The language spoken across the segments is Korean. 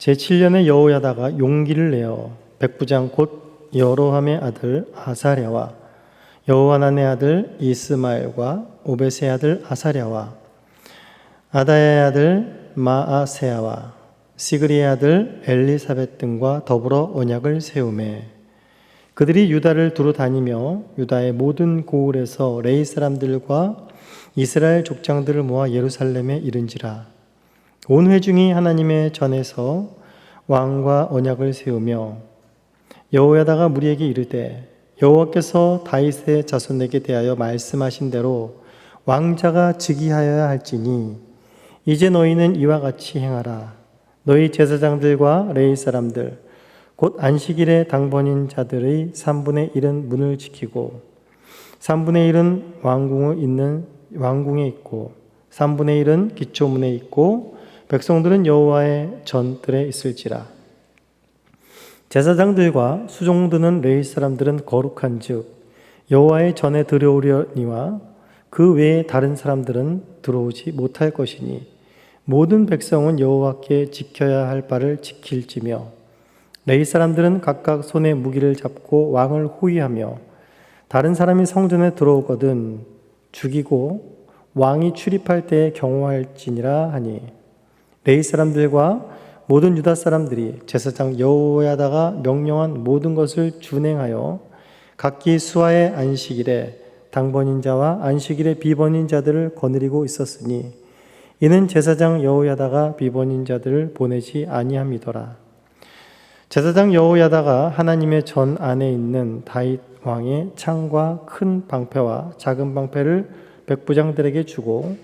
제7년에 여호야다가 용기를 내어 백부장 곧 여로함의 아들 아사랴와 여호하난의 아들 이스마엘과 오벳의 아들 아사랴와 아다야의 아들 마아세야와 시그리의 아들 엘리사벳 등과 더불어 언약을 세우매 그들이 유다를 두루 다니며 유다의 모든 고을에서 레위 사람들과 이스라엘 족장들을 모아 예루살렘에 이른지라. 온 회중이 하나님의 전에서 왕과 언약을 세우며 여호야다가 무리에게 이르되 여호와께서 다윗의 자손에게 대하여 말씀하신 대로 왕자가 즉위하여야 할지니 이제 너희는 이와 같이 행하라. 너희 제사장들과 레위 사람들 곧 안식일에 당번인 자들의 3분의 1은 문을 지키고 3분의 1은 왕궁에 있고 3분의 1은 기초문에 있고 백성들은 여호와의 전들에 있을지라. 제사장들과 수종드는 레위 사람들은 거룩한즉 여호와의 전에 들어오려니와 그 외에 다른 사람들은 들어오지 못할 것이니 모든 백성은 여호와께 지켜야 할 바를 지킬지며 레위 사람들은 각각 손에 무기를 잡고 왕을 호위하며 다른 사람이 성전에 들어오거든 죽이고 왕이 출입할 때에 경호할지니라 하니 레위 사람들과 모든 유다 사람들이 제사장 여호야다가 명령한 모든 것을 준행하여 각기 수하의 안식일에 당번인 자와 안식일에 비번인 자들을 거느리고 있었으니 이는 제사장 여호야다가 비번인 자들을 보내지 아니함이더라. 제사장 여호야다가 하나님의 전 안에 있는 다윗 왕의 창과 큰 방패와 작은 방패를 백부장들에게 주고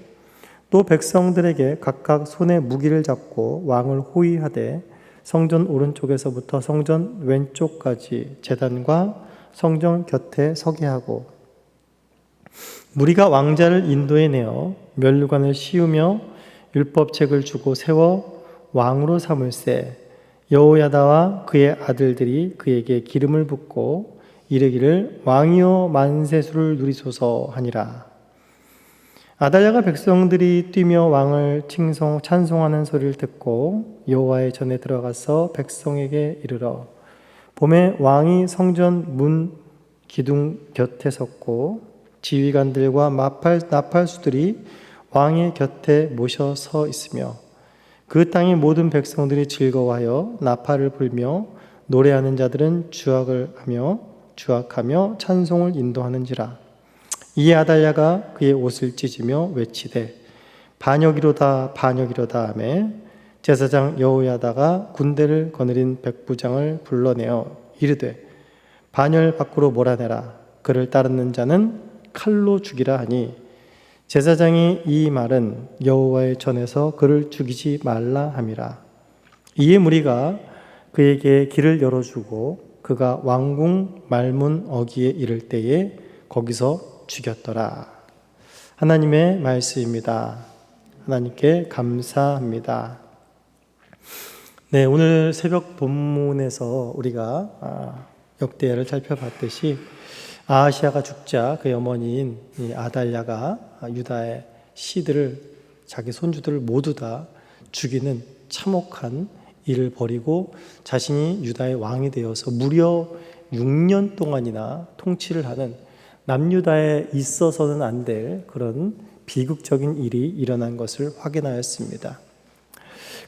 또 백성들에게 각각 손에 무기를 잡고 왕을 호위하되 성전 오른쪽에서부터 성전 왼쪽까지 제단과 성전 곁에 서게 하고 무리가 왕자를 인도해 내어 면류관을 씌우며 율법책을 주고 세워 왕으로 삼을세 여호야다와 그의 아들들이 그에게 기름을 붓고 이르기를 왕이여 만세수를 누리소서 하니라. 아달랴가 백성들이 뛰며 왕을 찬송하는 소리를 듣고 여호와의 전에 들어가서 백성에게 이르러 봄에 왕이 성전 문 기둥 곁에 섰고 지휘관들과 나팔수들이 왕의 곁에 모셔 서 있으며 그 땅의 모든 백성들이 즐거워하여 나팔을 불며 노래하는 자들은 주악하며 찬송을 인도하는지라. 이에 아달랴가 그의 옷을 찢으며 외치되 반역이로다 반역이로다 하매 제사장 여호야다가 군대를 거느린 백부장을 불러내어 이르되 반열 밖으로 몰아내라. 그를 따르는 자는 칼로 죽이라 하니 제사장이 이 말은 여호와의 전에서 그를 죽이지 말라 함이라. 이에 무리가 그에게 길을 열어주고 그가 왕궁 말문 어귀에 이를 때에 거기서 죽였더라. 하나님의 말씀입니다. 하나님께 감사합니다. 네, 오늘 새벽 본문에서 우리가 역대를 살펴봤듯이 아하시아가 죽자 그의 어머니인 아달랴가 유다의 시들을 자기 손주들을 모두 다 죽이는 참혹한 일을 벌이고 자신이 유다의 왕이 되어서 무려 6년 동안이나 통치를 하는 남유다에 있어서는 안 될 그런 비극적인 일이 일어난 것을 확인하였습니다.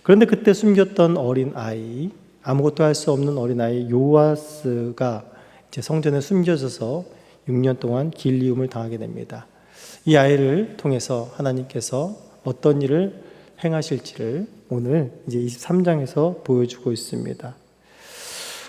그런데 그때 숨겼던 어린 아이, 아무것도 할 수 없는 어린 아이 요아스가 이제 성전에 숨겨져서 6년 동안 길리움을 당하게 됩니다. 이 아이를 통해서 하나님께서 어떤 일을 행하실지를 오늘 이제 23장에서 보여주고 있습니다.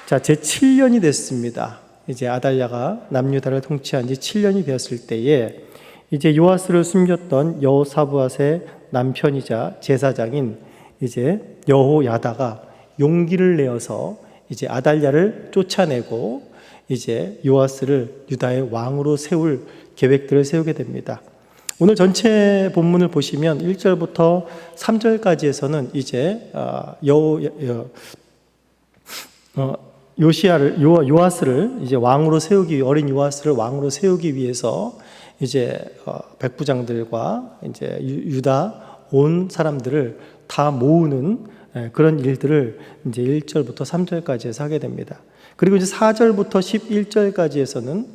자, 제 7년이 됐습니다. 이제 아달랴가 남유다를 통치한 지 7년이 되었을 때에 이제 요아스를 숨겼던 여호사부앗의 남편이자 제사장인 이제 여호야다가 용기를 내어서 이제 아달랴를 쫓아내고 이제 요아스를 유다의 왕으로 세울 계획들을 세우게 됩니다. 오늘 전체 본문을 보시면 1절부터 3절까지에서는 이제 요아스를 이제 왕으로 세우기, 어린 요아스를 왕으로 세우기 위해서 이제 백부장들과 이제 유다 온 사람들을 다 모으는 그런 일들을 이제 1절부터 3절까지에서 하게 됩니다. 그리고 이제 4절부터 11절까지에서는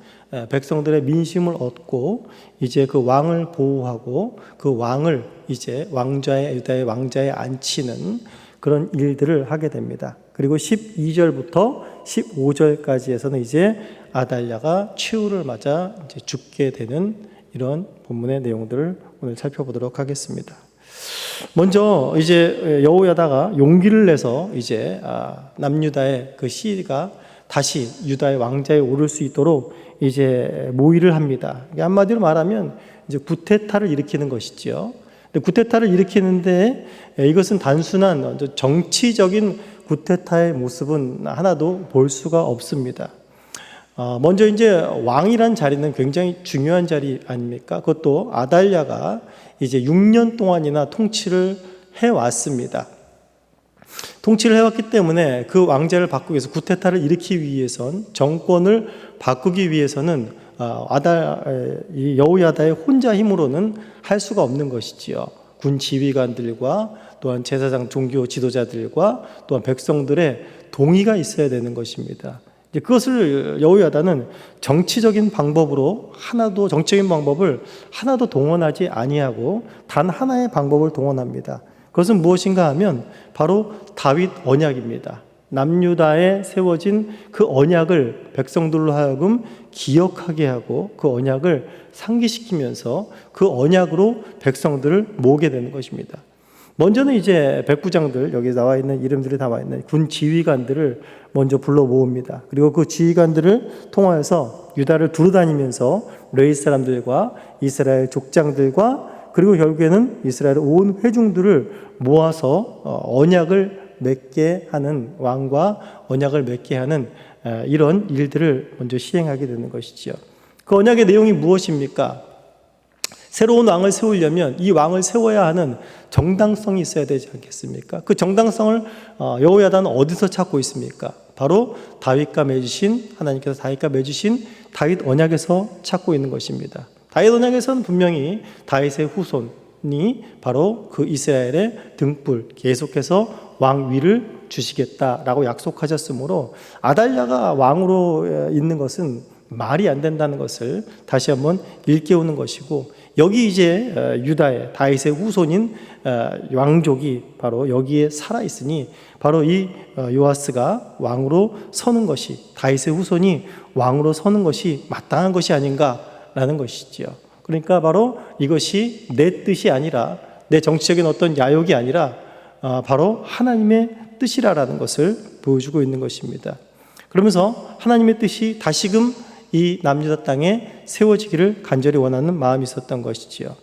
백성들의 민심을 얻고 이제 그 왕을 보호하고 그 왕을 이제 유다의 왕좌에 앉히는 그런 일들을 하게 됩니다. 그리고 12절부터 15절까지에서는 이제 아달랴가 최후를 맞아 이제 죽게 되는 이런 본문의 내용들을 오늘 살펴보도록 하겠습니다. 먼저 이제 여호야다가 용기를 내서 이제 남유다의 그 씨가 다시 유다의 왕좌에 오를 수 있도록 이제 모의를 합니다. 한마디로 말하면 이제 구테타를 일으키는 것이지요. 구테타를 일으키는데 이것은 단순한 정치적인 구테타의 모습은 하나도 볼 수가 없습니다. 먼저 이제 왕이란 자리는 굉장히 중요한 자리 아닙니까? 그것도 아달랴가 이제 6년 동안이나 통치를 해왔습니다. 통치를 해왔기 때문에 그 왕자를 바꾸기 위해서 구테타를 일으키기 위해선 정권을 바꾸기 위해서는 이 여호야다의 혼자 힘으로는 할 수가 없는 것이지요. 군 지휘관들과 또한 제사장 종교 지도자들과 또한 백성들의 동의가 있어야 되는 것입니다. 그것을 여호야다는 정치적인 방법을 하나도 동원하지 아니하고 단 하나의 방법을 동원합니다. 그것은 무엇인가 하면 바로 다윗 언약입니다. 남유다에 세워진 그 언약을 백성들로 하여금 기억하게 하고 그 언약을 상기시키면서 그 언약으로 백성들을 모으게 되는 것입니다. 먼저는 이제 백부장들, 여기 나와 있는 이름들이 나와 있는 군 지휘관들을 먼저 불러 모읍니다. 그리고 그 지휘관들을 통하여서 유다를 두루다니면서 레위 사람들과 이스라엘 족장들과 그리고 결국에는 이스라엘 온 회중들을 모아서 언약을 맺게 하는, 왕과 언약을 맺게 하는 이런 일들을 먼저 시행하게 되는 것이지요. 그 언약의 내용이 무엇입니까? 새로운 왕을 세우려면 이 왕을 세워야 하는 정당성이 있어야 되지 않겠습니까? 그 정당성을 여호야다는 어디서 찾고 있습니까? 바로 하나님께서 다윗과 맺으신 다윗 언약에서 찾고 있는 것입니다. 다윗 언약에서는 분명히 다윗의 후손이 바로 그 이스라엘의 등불, 계속해서 왕위를 주시겠다라고 약속하셨으므로 아달랴가 왕으로 있는 것은 말이 안 된다는 것을 다시 한번 일깨우는 것이고, 여기 이제 유다의 다윗의 후손인 왕족이 바로 여기에 살아있으니 바로 이 요아스가 왕으로 서는 것이, 다윗의 후손이 왕으로 서는 것이 마땅한 것이 아닌가라는 것이지요. 그러니까 바로 이것이 내 뜻이 아니라, 내 정치적인 어떤 야욕이 아니라 바로 하나님의 뜻이라는 것을 보여주고 있는 것입니다. 그러면서 하나님의 뜻이 다시금 이 남유다 땅에 세워지기를 간절히 원하는 마음이 있었던 것이지요.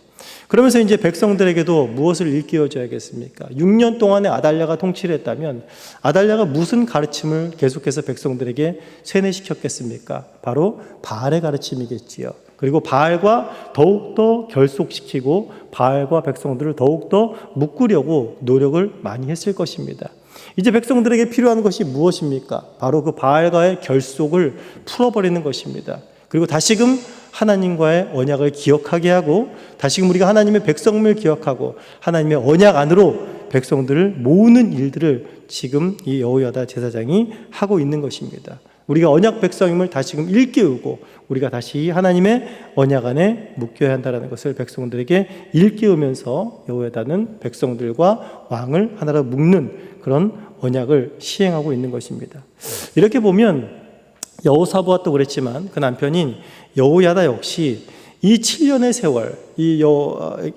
그러면서 이제 백성들에게도 무엇을 일깨워줘야겠습니까? 6년 동안에 아달랴가 통치를 했다면 아달랴가 무슨 가르침을 계속해서 백성들에게 세뇌시켰겠습니까? 바로 바알의 가르침이겠지요. 그리고 바알과 더욱더 결속시키고 바알과 백성들을 더욱더 묶으려고 노력을 많이 했을 것입니다. 이제 백성들에게 필요한 것이 무엇입니까? 바로 그 바알과의 결속을 풀어버리는 것입니다. 그리고 다시금 하나님과의 언약을 기억하게 하고, 다시금 우리가 하나님의 백성을 기억하고 하나님의 언약 안으로 백성들을 모으는 일들을 지금 이 여호야다 제사장이 하고 있는 것입니다. 우리가 언약 백성임을 다시금 일깨우고 우리가 다시 하나님의 언약 안에 묶여야 한다는 것을 백성들에게 일깨우면서 여호야다는 백성들과 왕을 하나로 묶는 그런 언약을 시행하고 있는 것입니다. 이렇게 보면 여호사밧도 그랬지만 그 남편인 여호야다 역시 이 7년의 세월,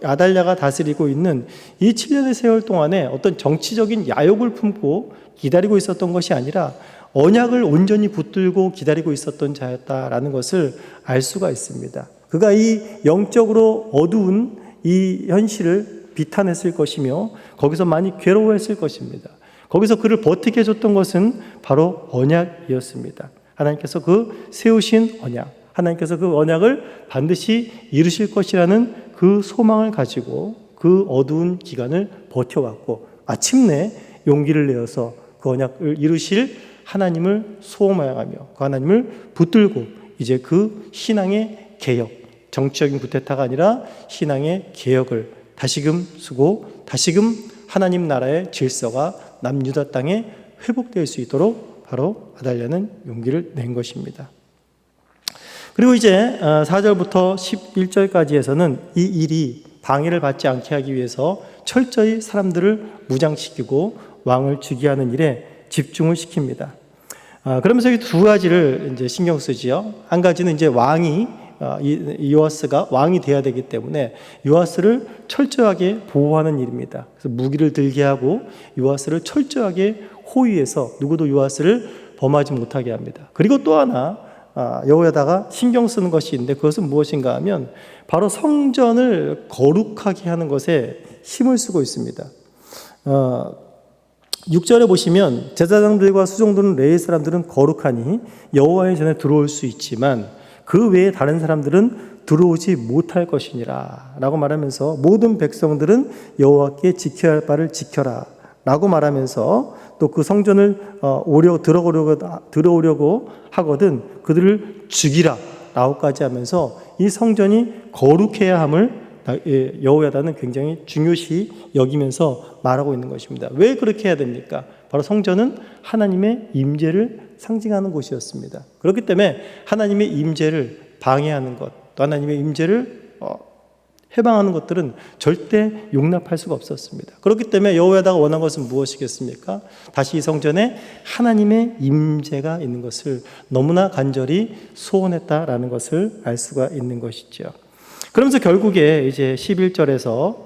아달랴가 다스리고 있는 이 7년의 세월 동안에 어떤 정치적인 야욕을 품고 기다리고 있었던 것이 아니라 언약을 온전히 붙들고 기다리고 있었던 자였다라는 것을 알 수가 있습니다. 그가 이 영적으로 어두운 이 현실을 비탄했을 것이며 거기서 많이 괴로워했을 것입니다. 거기서 그를 버티게 해줬던 것은 바로 언약이었습니다. 하나님께서 그 세우신 언약, 하나님께서 그 언약을 반드시 이루실 것이라는 그 소망을 가지고 그 어두운 기간을 버텨왔고, 마침내 용기를 내어서 그 언약을 이루실 하나님을 소망하며 그 하나님을 붙들고 이제 그 신앙의 개혁, 정치적인 구테타가 아니라 신앙의 개혁을 다시금 쓰고 다시금 하나님 나라의 질서가 남유다 땅에 회복될 수 있도록 바로 아달랴는 용기를 낸 것입니다. 그리고 이제 4절부터 11절까지에서는 이 일이 방해를 받지 않게 하기 위해서 철저히 사람들을 무장시키고 왕을 즉위하는 일에 집중을 시킵니다. 그러면서 이 두 가지를 이제 신경 쓰지요. 한 가지는 이제 왕이 요아스가 왕이 돼야 되기 때문에 요아스를 철저하게 보호하는 일입니다. 그래서 무기를 들게 하고 요아스를 철저하게 호위해서 누구도 요아스를 범하지 못하게 합니다. 그리고 또 하나 여호야다가 신경 쓰는 것이 있는데 그것은 무엇인가 하면 바로 성전을 거룩하게 하는 것에 힘을 쓰고 있습니다. 6절에 보시면 제사장들과 수종들은 레위 사람들은 거룩하니 여호와의 전에 들어올 수 있지만 그 외에 다른 사람들은 들어오지 못할 것이니라 라고 말하면서 모든 백성들은 여호와께 지켜야 할 바를 지켜라 라고 말하면서 또 그 성전을 들어오려고 하거든 그들을 죽이라 라고까지 하면서 이 성전이 거룩해야 함을 여호야다는 굉장히 중요시 여기면서 말하고 있는 것입니다. 왜 그렇게 해야 됩니까? 바로 성전은 하나님의 임재를 상징하는 곳이었습니다. 그렇기 때문에 하나님의 임재를 방해하는 것, 또 하나님의 임재를 해방하는 것들은 절대 용납할 수가 없었습니다. 그렇기 때문에 여호야다가 원한 것은 무엇이겠습니까? 다시 이 성전에 하나님의 임재가 있는 것을 너무나 간절히 소원했다라는 것을 알 수가 있는 것이죠. 그러면서 결국에 이제 11절에서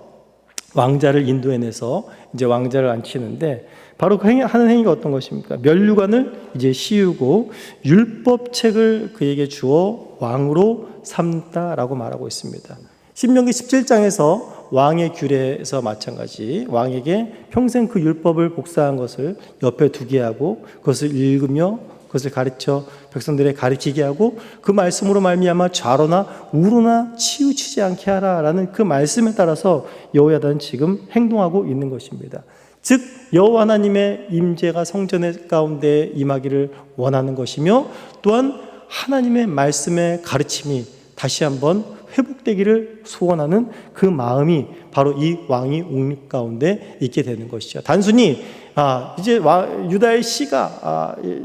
왕자를 인도해내서 이제 왕자를 앉히는데 바로 그 하는 행위가 어떤 것입니까? 면류관을 이제 씌우고 율법책을 그에게 주어 왕으로 삼다라고 말하고 있습니다. 신명기 17장에서 왕의 규례에서 마찬가지 왕에게 평생 그 율법을 복사한 것을 옆에 두게 하고 그것을 읽으며 그것을 가르쳐 백성들에 가르치게 하고 그 말씀으로 말미암아 좌로나 우로나 치우치지 않게 하라라는 그 말씀에 따라서 여호야다는 지금 행동하고 있는 것입니다. 즉 여호와 하나님의 임재가 성전 가운데 임하기를 원하는 것이며 또한 하나님의 말씀의 가르침이 다시 한번 회복되기를 소원하는 그 마음이 바로 이 왕이 옹립 가운데 있게 되는 것이죠. 단순히 이제 유다의 씨가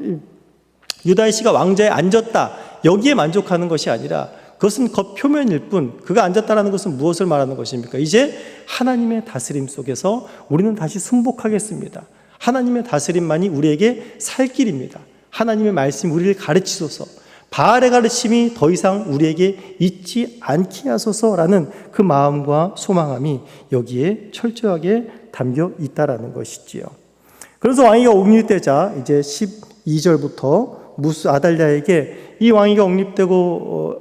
왕자에 앉았다 여기에 만족하는 것이 아니라 그것은 겉표면일 뿐 그가 앉았다라는 것은 무엇을 말하는 것입니까? 이제 하나님의 다스림 속에서 우리는 다시 승복하겠습니다. 하나님의 다스림만이 우리에게 살 길입니다. 하나님의 말씀이 우리를 가르치소서 바알의 가르침이 더 이상 우리에게 있지 않게 하소서라는 그 마음과 소망함이 여기에 철저하게 담겨 있다라는 것이지요. 그래서 왕위가 옹립되자 이제 12절부터 아달랴에게 이 왕위가 옹립되고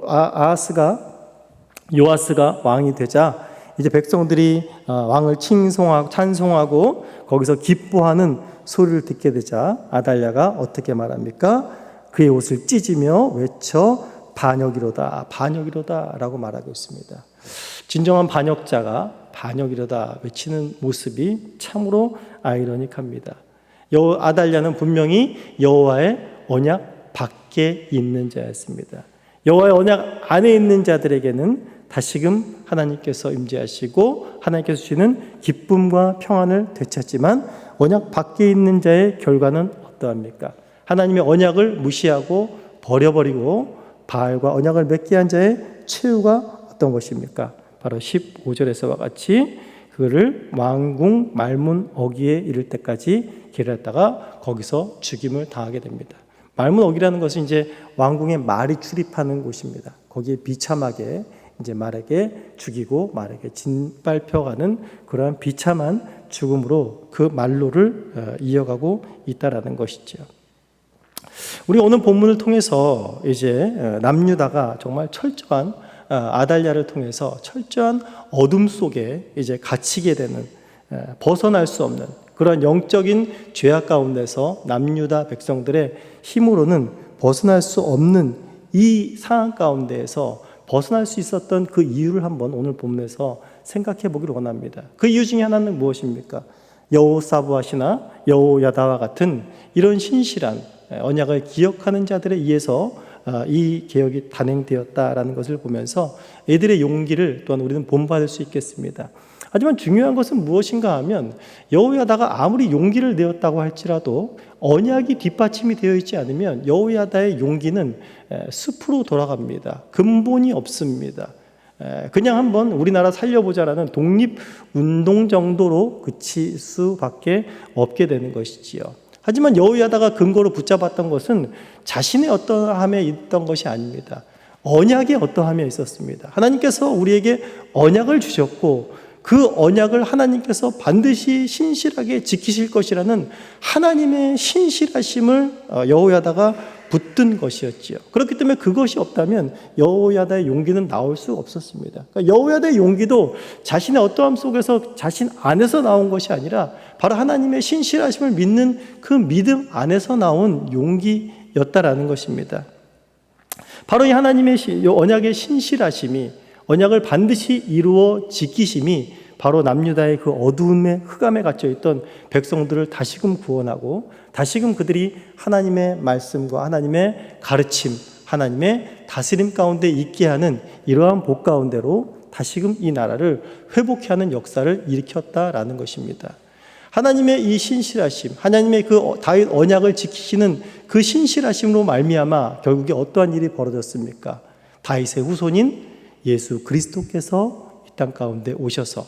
요아스가 왕이 되자 이제 백성들이 왕을 찬송하고 거기서 기뻐하는 소리를 듣게 되자 아달랴가 어떻게 말합니까? 그의 옷을 찢으며 외쳐 반역이로다 라고 말하고 있습니다. 진정한 반역자가 반역이로다 외치는 모습이 참으로 아이러니합니다. 아달랴는 분명히 여호와의 언약 밖에 있는 자였습니다. 여호와의 언약 안에 있는 자들에게는 다시금 하나님께서 임재하시고 하나님께서 주시는 기쁨과 평안을 되찾지만 언약 밖에 있는 자의 결과는 어떠합니까? 하나님의 언약을 무시하고 버려버리고 바알과 언약을 맺게 한 자의 최후가 어떤 것입니까? 바로 15절에서와 같이 그를 왕궁 말문 어기에 이를 때까지 기다렸다가 거기서 죽임을 당하게 됩니다. 말문 어기라는 것은 이제 왕궁에 말이 출입하는 곳입니다. 거기에 비참하게 이제 말에게 죽이고 말에게 짓밟혀가는 그러한 비참한 죽음으로 그 말로를 이어가고 있다라는 것이죠. 우리 오늘 본문을 통해서 이제 남유다가 정말 철저한 아달랴를 통해서 철저한 어둠 속에 이제 갇히게 되는 벗어날 수 없는 그런 영적인 죄악 가운데서 남유다 백성들의 힘으로는 벗어날 수 없는 이 상황 가운데에서 벗어날 수 있었던 그 이유를 한번 오늘 본문에서 생각해 보기를 원합니다. 그 이유 중에 하나는 무엇입니까? 여호사부앗이나 여호야다와 같은 이런 신실한 언약을 기억하는 자들에 의해서 이 개혁이 단행되었다라는 것을 보면서 이들의 용기를 또한 우리는 본받을 수 있겠습니다. 하지만 중요한 것은 무엇인가 하면 여호야다가 아무리 용기를 내었다고 할지라도 언약이 뒷받침이 되어 있지 않으면 여호야다의 용기는 숲으로 돌아갑니다. 근본이 없습니다. 그냥 한번 우리나라 살려보자라는 독립운동 정도로 그칠 수밖에 없게 되는 것이지요. 하지만 여호야다가 근거로 붙잡았던 것은 자신의 어떠함에 있던 것이 아닙니다. 언약의 어떠함에 있었습니다. 하나님께서 우리에게 언약을 주셨고 그 언약을 하나님께서 반드시 신실하게 지키실 것이라는 하나님의 신실하심을 여호야다가 붙든 것이었지요. 그렇기 때문에 그것이 없다면 여호야다의 용기는 나올 수 없었습니다. 그러니까 여호야다의 용기도 자신의 어떠함 속에서 자신 안에서 나온 것이 아니라 바로 하나님의 신실하심을 믿는 그 믿음 안에서 나온 용기였다라는 것입니다. 바로 이 하나님의 언약의 신실하심이, 언약을 반드시 이루어 지키심이 바로 남유다의 그 어두움의 흑암에 갇혀있던 백성들을 다시금 구원하고 다시금 그들이 하나님의 말씀과 하나님의 가르침, 하나님의 다스림 가운데 있게 하는 이러한 복 가운데로 다시금 이 나라를 회복케 하는 역사를 일으켰다라는 것입니다. 하나님의 이 신실하심, 하나님의 그 다윗 언약을 지키시는 그 신실하심으로 말미암아 결국에 어떠한 일이 벌어졌습니까? 다윗의 후손인 예수 그리스도께서 이 땅 가운데 오셔서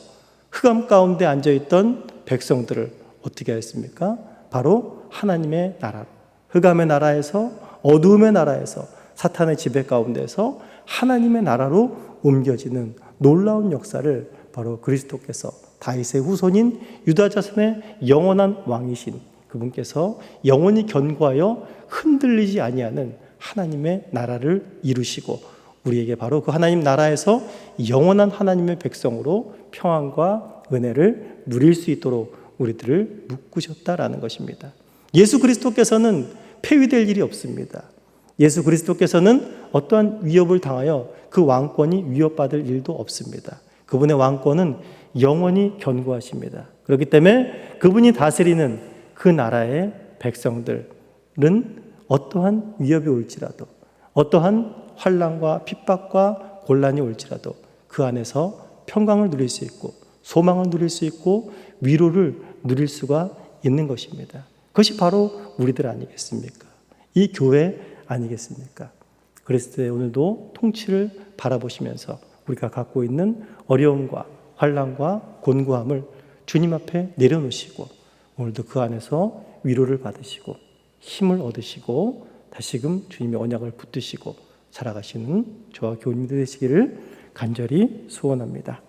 흑암 가운데 앉아있던 백성들을 어떻게 하였습니까? 바로 하나님의 나라로, 흑암의 나라에서, 어두움의 나라에서, 사탄의 지배 가운데서 하나님의 나라로 옮겨지는 놀라운 역사를 바로 그리스도께서, 다윗의 후손인 유다 자손의 영원한 왕이신 그분께서 영원히 견고하여 흔들리지 아니하는 하나님의 나라를 이루시고 우리에게 바로 그 하나님 나라에서 영원한 하나님의 백성으로 평안과 은혜를 누릴 수 있도록 우리들을 묶으셨다라는 것입니다. 예수 그리스도께서는 폐위될 일이 없습니다. 예수 그리스도께서는 어떠한 위협을 당하여 그 왕권이 위협받을 일도 없습니다. 그분의 왕권은 영원히 견고하십니다. 그렇기 때문에 그분이 다스리는 그 나라의 백성들은 어떠한 위협이 올지라도, 어떠한 환난과 핍박과 곤란이 올지라도 그 안에서 평강을 누릴 수 있고 소망을 누릴 수 있고 위로를 누릴 수가 있는 것입니다. 그것이 바로 우리들 아니겠습니까? 이 교회 아니겠습니까? 그리스도의 오늘도 통치를 바라보시면서 우리가 갖고 있는 어려움과 환난과 곤고함을 주님 앞에 내려놓으시고 오늘도 그 안에서 위로를 받으시고 힘을 얻으시고 다시금 주님의 언약을 붙드시고 살아가시는 저와 교우님들 되시기를 간절히 소원합니다.